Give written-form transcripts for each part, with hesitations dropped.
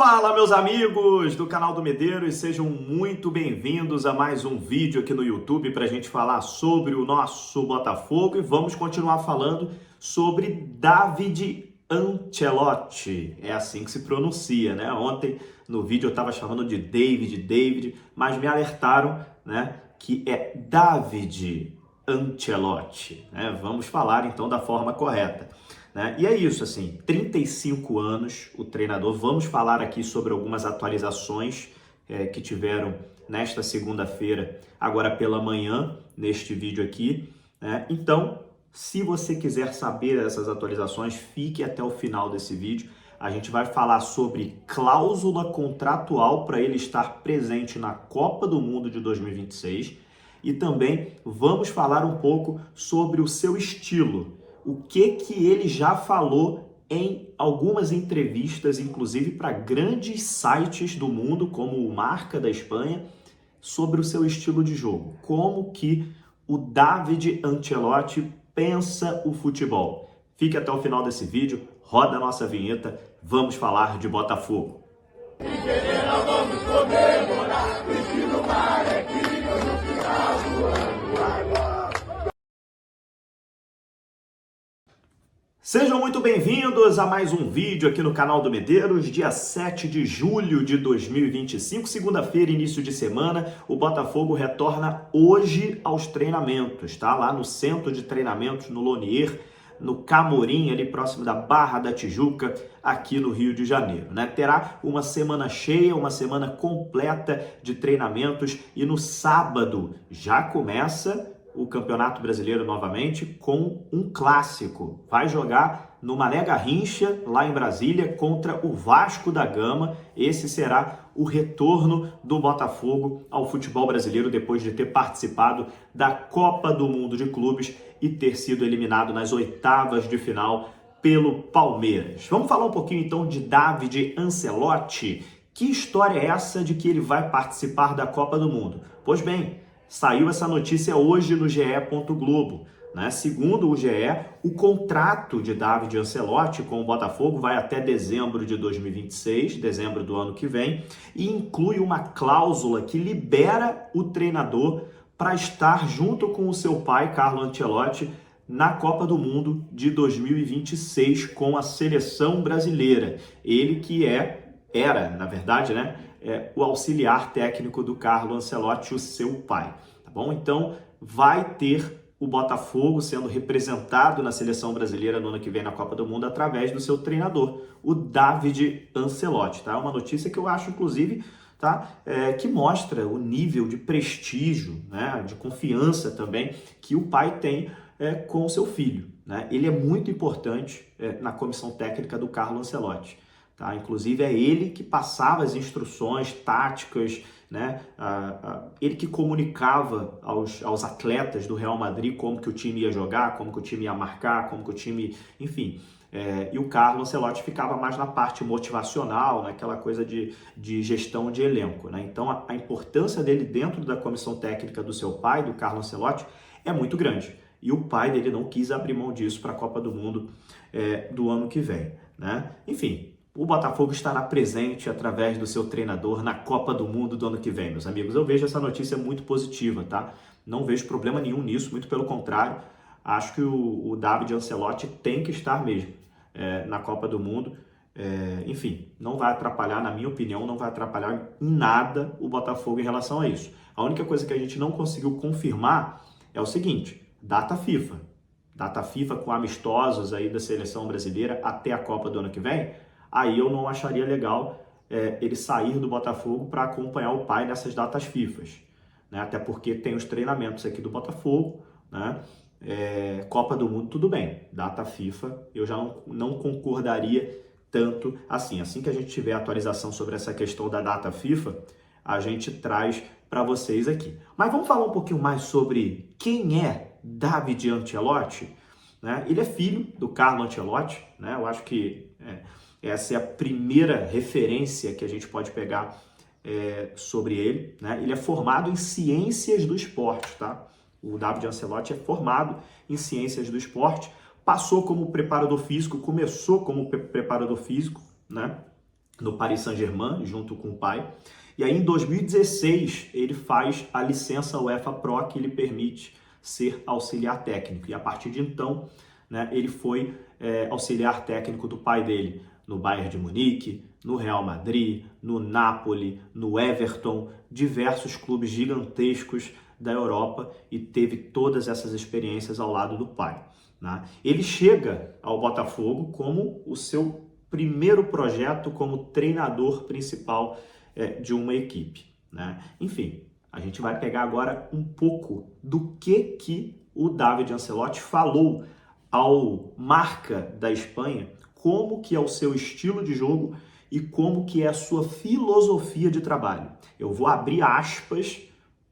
Fala, meus amigos do canal do Medeiros, sejam muito bem-vindos a mais um vídeo aqui no YouTube para a gente falar sobre o nosso Botafogo e vamos continuar falando sobre David Ancelotti. É assim que se pronuncia, né? Ontem no vídeo eu estava chamando de David, mas me alertaram, né, que é David Ancelotti, né? Vamos falar então da forma correta. Né? E é isso, assim, 35 anos o treinador. Vamos falar aqui sobre algumas atualizações que tiveram nesta segunda-feira, agora pela manhã, neste vídeo aqui. Né? Então, se você quiser saber essas atualizações, fique até o final desse vídeo. A gente vai falar sobre cláusula contratual para ele estar presente na Copa do Mundo de 2026 e também vamos falar um pouco sobre o seu estilo. O que ele já falou em algumas entrevistas, inclusive para grandes sites do mundo, como o Marca da Espanha, sobre o seu estilo de jogo. Como que o David Ancelotti pensa o futebol. Fique até o final desse vídeo, roda a nossa vinheta, vamos falar de Botafogo. Vamos comemorar, no mar é que no final do ano. Sejam muito bem-vindos a mais um vídeo aqui no canal do Medeiros, dia 7 de julho de 2025, segunda-feira, início de semana. O Botafogo retorna hoje aos treinamentos, tá? Lá no centro de treinamentos, no Lonier, no Camorim, ali próximo da Barra da Tijuca, aqui no Rio de Janeiro, né? Terá uma semana cheia, uma semana completa de treinamentos e no sábado já começa o Campeonato Brasileiro novamente com um clássico. Vai jogar no Mané Garrincha, lá em Brasília, contra o Vasco da Gama. Esse será o retorno do Botafogo ao futebol brasileiro depois de ter participado da Copa do Mundo de Clubes e ter sido eliminado nas oitavas de final pelo Palmeiras. Vamos falar um pouquinho então de David Ancelotti. Que história é essa de que ele vai participar da Copa do Mundo? Pois bem, saiu essa notícia hoje no GE. Globo. Né? Segundo o GE, o contrato de David Ancelotti com o Botafogo vai até dezembro de 2026, dezembro do ano que vem, e inclui uma cláusula que libera o treinador para estar junto com o seu pai, Carlo Ancelotti, na Copa do Mundo de 2026 com a seleção brasileira. Ele que era, na verdade, né, o auxiliar técnico do Carlo Ancelotti, o seu pai. Tá bom? Então, vai ter o Botafogo sendo representado na seleção brasileira no ano que vem na Copa do Mundo através do seu treinador, o David Ancelotti. Tá? Uma notícia que eu acho, inclusive, que mostra o nível de prestígio, né, de confiança também que o pai tem com o seu filho. Né? Ele é muito importante na comissão técnica do Carlo Ancelotti. Tá? Inclusive é ele que passava as instruções táticas, né? Ele que comunicava aos atletas do Real Madrid como que o time ia jogar, como que o time ia marcar, como que o time, enfim. E o Carlo Ancelotti ficava mais na parte motivacional, naquela coisa de gestão de elenco. Né? Então a importância dele dentro da comissão técnica do seu pai, do Carlo Ancelotti, é muito grande. E o pai dele não quis abrir mão disso para a Copa do Mundo do ano que vem. Né? Enfim, o Botafogo estará presente através do seu treinador na Copa do Mundo do ano que vem, meus amigos. Eu vejo essa notícia muito positiva, tá? Não vejo problema nenhum nisso, muito pelo contrário. Acho que o David Ancelotti tem que estar mesmo na Copa do Mundo. Enfim, não vai atrapalhar, na minha opinião, não vai atrapalhar em nada o Botafogo em relação a isso. A única coisa que a gente não conseguiu confirmar é o seguinte: data FIFA. Data FIFA com amistosos aí da seleção brasileira até a Copa do ano que vem. Aí eu não acharia legal ele sair do Botafogo para acompanhar o pai nessas datas FIFA. Né? Até porque tem os treinamentos aqui do Botafogo, né? Copa do Mundo, tudo bem. Data FIFA, eu já não concordaria tanto assim. Assim que a gente tiver atualização sobre essa questão da data FIFA, a gente traz para vocês aqui. Mas vamos falar um pouquinho mais sobre quem é David Ancelotti? Né? Ele é filho do Carlo Ancelotti, né? Eu acho que essa é a primeira referência que a gente pode pegar sobre ele. Né? Ele é formado em ciências do esporte, tá? O David Ancelotti é formado em ciências do esporte, passou como preparador físico, começou como preparador físico, né? no Paris Saint-Germain, junto com o pai. E aí, em 2016, ele faz a licença UEFA Pro, que lhe permite ser auxiliar técnico. E a partir de então, né, ele foi auxiliar técnico do pai dele no Bayern de Munique, no Real Madrid, no Napoli, no Everton, diversos clubes gigantescos da Europa, e teve todas essas experiências ao lado do pai, né? Ele chega ao Botafogo como o seu primeiro projeto como treinador principal de uma equipe, né? Enfim, a gente vai pegar agora um pouco do que o David Ancelotti falou ao Marca da Espanha, como que é o seu estilo de jogo e como que é a sua filosofia de trabalho. Eu vou abrir aspas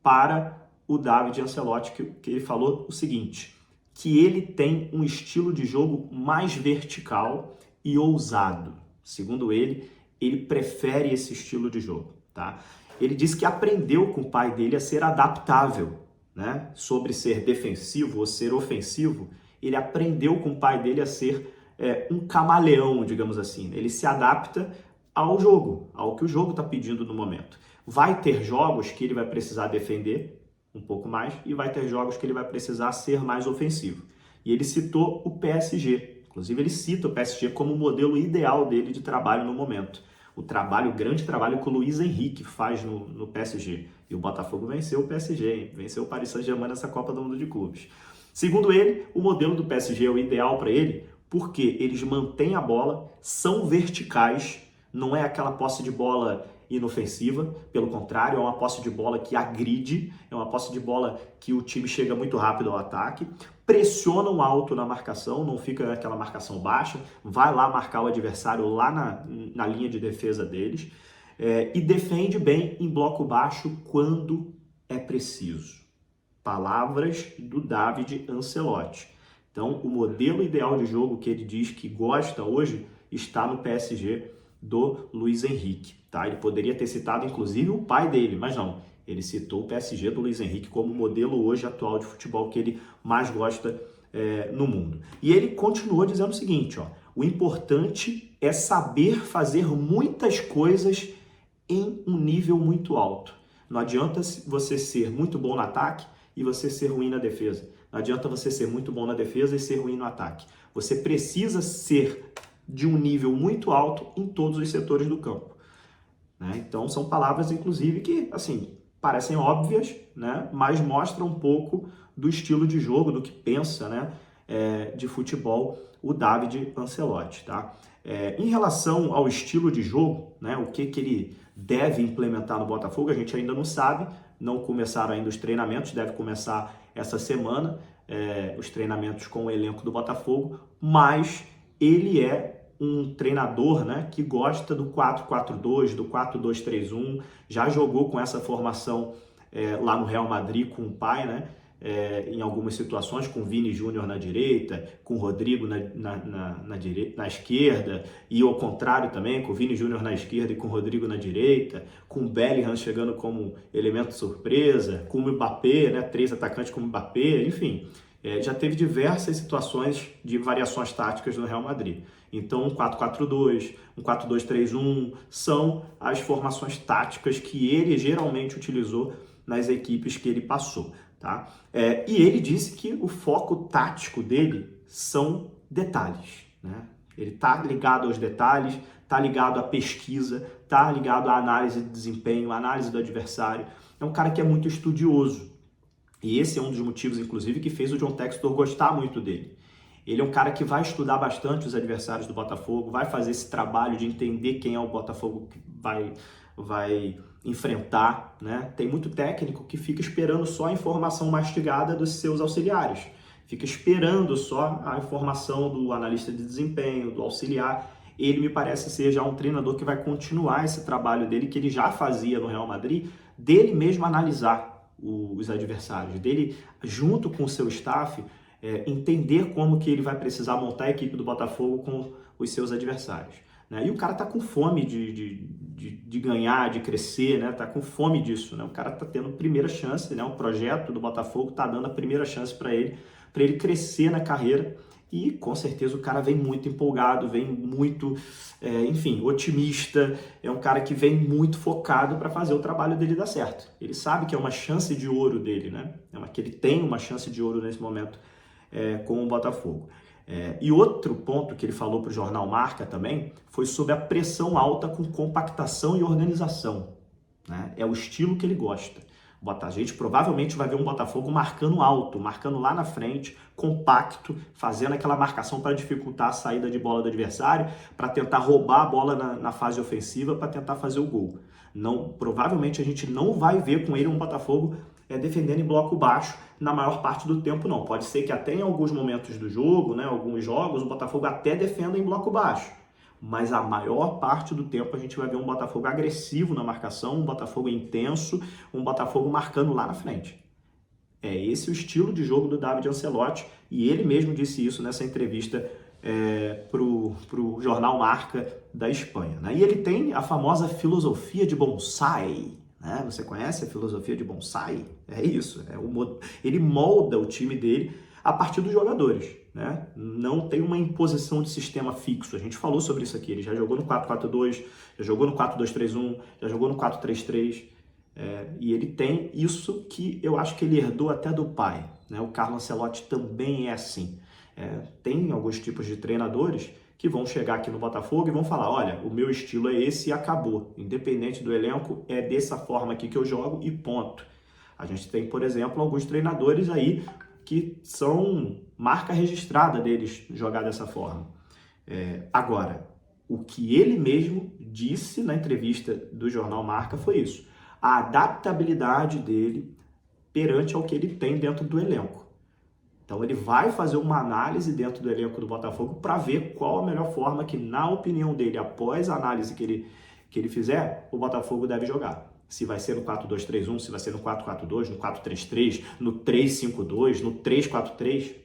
para o David Ancelotti, que ele falou o seguinte, que ele tem um estilo de jogo mais vertical e ousado. Segundo ele, ele prefere esse estilo de jogo, tá? Ele disse que aprendeu com o pai dele a ser adaptável, né? Sobre ser defensivo ou ser ofensivo, ele aprendeu com o pai dele a ser um camaleão, digamos assim. Ele se adapta ao jogo, ao que o jogo está pedindo no momento. Vai ter jogos que ele vai precisar defender um pouco mais e vai ter jogos que ele vai precisar ser mais ofensivo. E ele citou o PSG. Inclusive, ele cita o PSG como o modelo ideal dele de trabalho no momento. O grande trabalho que o Luiz Henrique faz no PSG. E o Botafogo venceu o PSG, hein? Venceu o Paris Saint-Germain nessa Copa do Mundo de Clubes. Segundo ele, o modelo do PSG é o ideal para ele porque eles mantêm a bola, são verticais, não é aquela posse de bola inofensiva, pelo contrário, é uma posse de bola que agride, é uma posse de bola que o time chega muito rápido ao ataque, pressionam alto na marcação, não fica aquela marcação baixa, vai lá marcar o adversário lá na linha de defesa deles, e defende bem em bloco baixo quando é preciso. Palavras do David Ancelotti. Então, o modelo ideal de jogo que ele diz que gosta hoje está no PSG do Luiz Henrique, tá? Ele poderia ter citado, inclusive, o pai dele, mas não. Ele citou o PSG do Luiz Henrique como modelo hoje atual de futebol que ele mais gosta no mundo. E ele continuou dizendo o seguinte, ó, o importante é saber fazer muitas coisas em um nível muito alto. Não adianta você ser muito bom no ataque e você ser ruim na defesa. Não adianta você ser muito bom na defesa e ser ruim no ataque. Você precisa ser de um nível muito alto em todos os setores do campo, né? Então, são palavras, inclusive, que, assim, parecem óbvias, né? Mas mostram um pouco do estilo de jogo, do que pensa, né? De futebol, o David Ancelotti, tá? Em relação ao estilo de jogo, né? O que ele deve implementar no Botafogo, a gente ainda não sabe, não começaram ainda os treinamentos, deve começar essa semana, os treinamentos com o elenco do Botafogo, mas ele é um treinador, né, que gosta do 4-4-2, do 4-2-3-1, já jogou com essa formação lá no Real Madrid com o pai, né, em algumas situações, com o Vini Júnior na direita, com o Rodrigo na esquerda, e ao contrário também, com o Vini Júnior na esquerda e com o Rodrigo na direita, com o Bellingham chegando como elemento surpresa, com o Mbappé, né, 3 atacantes como o Mbappé, enfim, já teve diversas situações de variações táticas no Real Madrid. Então, um 4-4-2, um 4-2-3-1 são as formações táticas que ele geralmente utilizou nas equipes que ele passou, tá? E ele disse que o foco tático dele são detalhes, né? Ele está ligado aos detalhes, está ligado à pesquisa, está ligado à análise de desempenho, à análise do adversário. É um cara que é muito estudioso. E esse é um dos motivos, inclusive, que fez o John Textor gostar muito dele. Ele é um cara que vai estudar bastante os adversários do Botafogo, vai fazer esse trabalho de entender quem é o Botafogo que vai enfrentar, né? Tem muito técnico que fica esperando só a informação mastigada dos seus auxiliares, fica esperando só a informação do analista de desempenho, do auxiliar. Ele me parece ser já um treinador que vai continuar esse trabalho dele, que ele já fazia no Real Madrid, dele mesmo analisar os adversários, dele junto com o seu staff, entender como que ele vai precisar montar a equipe do Botafogo com os seus adversários, né? E o cara tá com fome de ganhar, de crescer, né? Tá com fome disso, né? O cara tá tendo primeira chance, né? O projeto do Botafogo tá dando a primeira chance para ele crescer na carreira E com certeza o cara vem muito empolgado, vem muito, enfim, otimista. É um cara que vem muito focado para fazer o trabalho dele dar certo. Ele sabe que é uma chance de ouro dele, né? Que ele tem uma chance de ouro nesse momento com o Botafogo. E outro ponto que ele falou para o jornal Marca também foi sobre a pressão alta com compactação e organização, né? É o estilo que ele gosta. A gente provavelmente vai ver um Botafogo marcando alto, marcando lá na frente, compacto, fazendo aquela marcação para dificultar a saída de bola do adversário, para tentar roubar a bola na fase ofensiva, para tentar fazer o gol. Não, provavelmente a gente não vai ver com ele um Botafogo defendendo em bloco baixo na maior parte do tempo, não. Pode ser que até em alguns momentos do jogo, né, alguns jogos, o Botafogo até defenda em bloco baixo. Mas a maior parte do tempo a gente vai ver um Botafogo agressivo na marcação, um Botafogo intenso, um Botafogo marcando lá na frente. É esse o estilo de jogo do David Ancelotti, e ele mesmo disse isso nessa entrevista pro jornal Marca da Espanha, né? E ele tem a famosa filosofia de bonsai, né? Você conhece a filosofia de bonsai? É isso, ele molda o time dele a partir dos jogadores, né? Não tem uma imposição de sistema fixo. A gente falou sobre isso aqui. Ele já jogou no 4-4-2, já jogou no 4-2-3-1, já jogou no 4-3-3. E ele tem isso que eu acho que ele herdou até do pai, né? O Carlo Ancelotti também é assim. Tem alguns tipos de treinadores que vão chegar aqui no Botafogo e vão falar, olha, o meu estilo é esse e acabou. Independente do elenco, é dessa forma aqui que eu jogo e ponto. A gente tem, por exemplo, alguns treinadores aí que são marca registrada deles jogar dessa forma. Agora, o que ele mesmo disse na entrevista do jornal Marca foi isso. A adaptabilidade dele perante ao que ele tem dentro do elenco. Então ele vai fazer uma análise dentro do elenco do Botafogo para ver qual a melhor forma que, na opinião dele, após a análise que ele fizer, o Botafogo deve jogar. Se vai ser no 4-2-3-1, se vai ser no 4-4-2, no 4-3-3, no 3-5-2, no 3-4-3,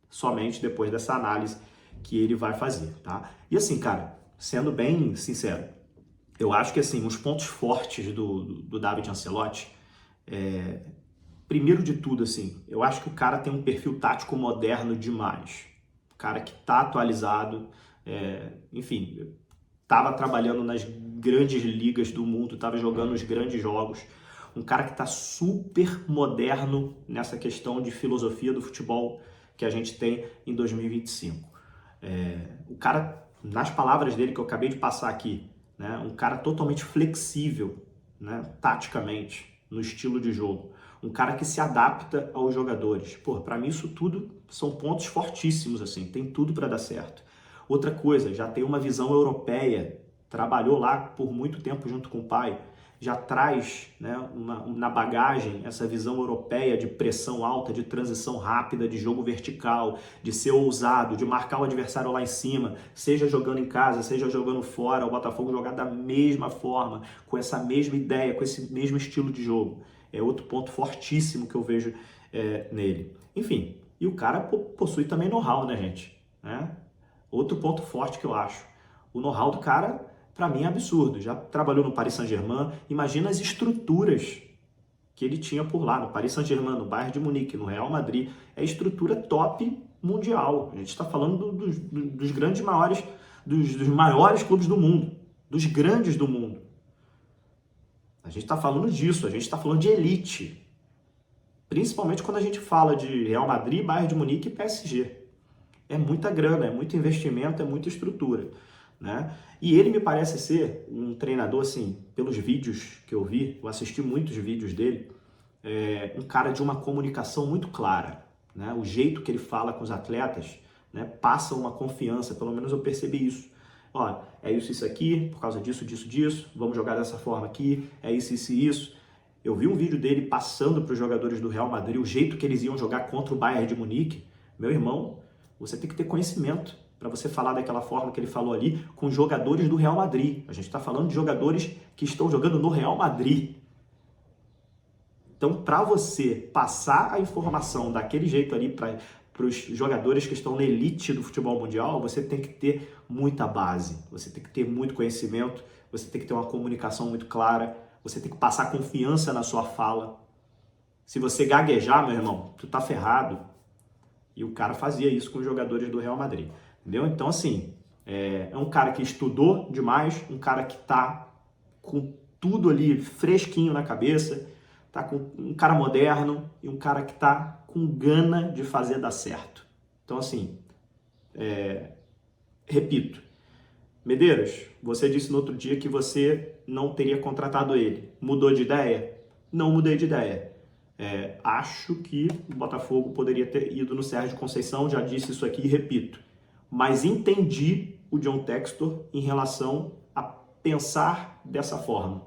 somente depois dessa análise que ele vai fazer, tá? E assim, cara, sendo bem sincero, eu acho que assim, os pontos fortes do David Ancelotti, primeiro de tudo, assim, eu acho que o cara tem um perfil tático moderno demais. O cara que tá atualizado, enfim, estava trabalhando nas grandes ligas do mundo, estava jogando os grandes jogos. Um cara que está super moderno nessa questão de filosofia do futebol que a gente tem em 2025. O cara, nas palavras dele que eu acabei de passar aqui, né, um cara totalmente flexível, né, taticamente, no estilo de jogo. Um cara que se adapta aos jogadores. Pô, para mim isso tudo são pontos fortíssimos, assim, tem tudo para dar certo. Outra coisa, já tem uma visão europeia, trabalhou lá por muito tempo junto com o pai, já traz, né, na bagagem essa visão europeia de pressão alta, de transição rápida, de jogo vertical, de ser ousado, de marcar o adversário lá em cima, seja jogando em casa, seja jogando fora, o Botafogo jogar da mesma forma, com essa mesma ideia, com esse mesmo estilo de jogo. É outro ponto fortíssimo que eu vejo nele. Enfim, e o cara possui também know-how, né, gente? Outro ponto forte que eu acho. O know-how do cara, para mim, é absurdo. Já trabalhou no Paris Saint-Germain. Imagina as estruturas que ele tinha por lá. No Paris Saint-Germain, no Bayern de Munique, no Real Madrid. É estrutura top mundial. A gente está falando dos grandes maiores, dos maiores clubes do mundo. Dos grandes do mundo. A gente está falando disso. A gente está falando de elite. Principalmente quando a gente fala de Real Madrid, Bayern de Munique e PSG. É muita grana, é muito investimento, é muita estrutura, né? E ele me parece ser um treinador, assim, pelos vídeos que eu vi, eu assisti muitos vídeos dele, um cara de uma comunicação muito clara, né? O jeito que ele fala com os atletas, né, passa uma confiança, pelo menos eu percebi isso. Ó, é isso aqui, por causa disso, vamos jogar dessa forma aqui, é isso e isso. Eu vi um vídeo dele passando para os jogadores do Real Madrid o jeito que eles iam jogar contra o Bayern de Munique. Meu irmão, você tem que ter conhecimento para você falar daquela forma que ele falou ali com jogadores do Real Madrid. A gente está falando de jogadores que estão jogando no Real Madrid. Então, para você passar a informação daquele jeito ali para os jogadores que estão na elite do futebol mundial, você tem que ter muita base, você tem que ter muito conhecimento, você tem que ter uma comunicação muito clara, você tem que passar confiança na sua fala. Se você gaguejar, meu irmão, tu tá ferrado. E o cara fazia isso com os jogadores do Real Madrid, entendeu? Então, assim, é um cara que estudou demais, um cara que tá com tudo ali fresquinho na cabeça, tá com um cara moderno e um cara que tá com gana de fazer dar certo. Então, assim, repito, Medeiros, você disse no outro dia que você não teria contratado ele. Mudou de ideia? Não mudei de ideia. Acho que o Botafogo poderia ter ido no Sérgio Conceição, já disse isso aqui e repito. Mas entendi o John Textor em relação a pensar dessa forma.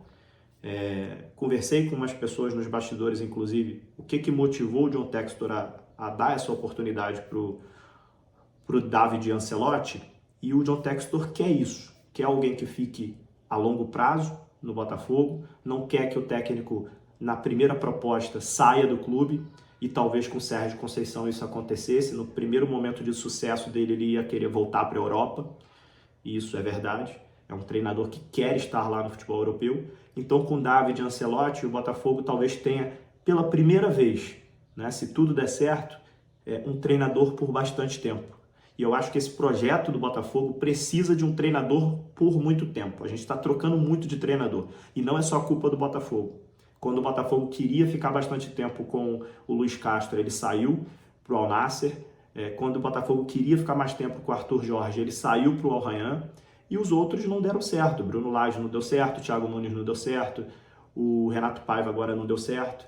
Conversei com umas pessoas nos bastidores, inclusive, o que motivou o John Textor a dar essa oportunidade para o David Ancelotti, e o John Textor quer isso, quer alguém que fique a longo prazo no Botafogo, não quer que o técnico, na primeira proposta, saia do clube, e talvez com o Sérgio Conceição isso acontecesse. No primeiro momento de sucesso dele, ele ia querer voltar para a Europa, e isso é verdade, é um treinador que quer estar lá no futebol europeu. Então, com o David Ancelotti, o Botafogo talvez tenha, pela primeira vez, né, se tudo der certo, um treinador por bastante tempo. E eu acho que esse projeto do Botafogo precisa de um treinador por muito tempo. A gente está trocando muito de treinador. E não é só culpa do Botafogo. Quando o Botafogo queria ficar bastante tempo com o Luiz Castro, ele saiu para o Al Nassr. Quando o Botafogo queria ficar mais tempo com o Arthur Jorge, ele saiu para o Al Rayyan. E os outros não deram certo. Bruno Lage não deu certo, o Thiago Nunes não deu certo, o Renato Paiva agora não deu certo.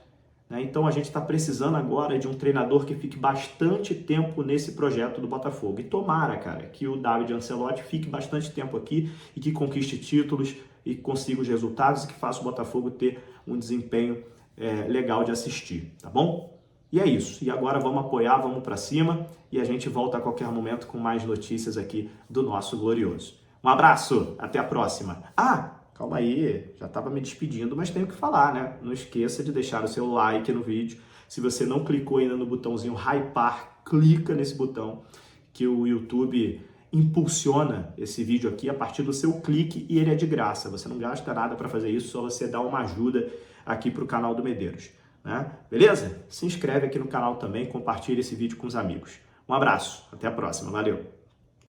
Então a gente está precisando agora de um treinador que fique bastante tempo nesse projeto do Botafogo. E tomara, cara, que o David Ancelotti fique bastante tempo aqui e que conquiste títulos e consiga os resultados e que faça o Botafogo ter um desempenho legal de assistir, tá bom? E é isso. E agora vamos apoiar, vamos para cima e a gente volta a qualquer momento com mais notícias aqui do nosso Glorioso. Um abraço, até a próxima. Calma aí, já estava me despedindo, mas tenho que falar, né? Não esqueça de deixar o seu like no vídeo. Se você não clicou ainda no botãozinho hypar, clica nesse botão que o YouTube impulsiona esse vídeo aqui a partir do seu clique e ele é de graça. Você não gasta nada para fazer isso, só você dá uma ajuda aqui para o canal do Medeiros, né? Beleza? Se inscreve aqui no canal também, compartilha esse vídeo com os amigos. Um abraço, até a próxima, valeu!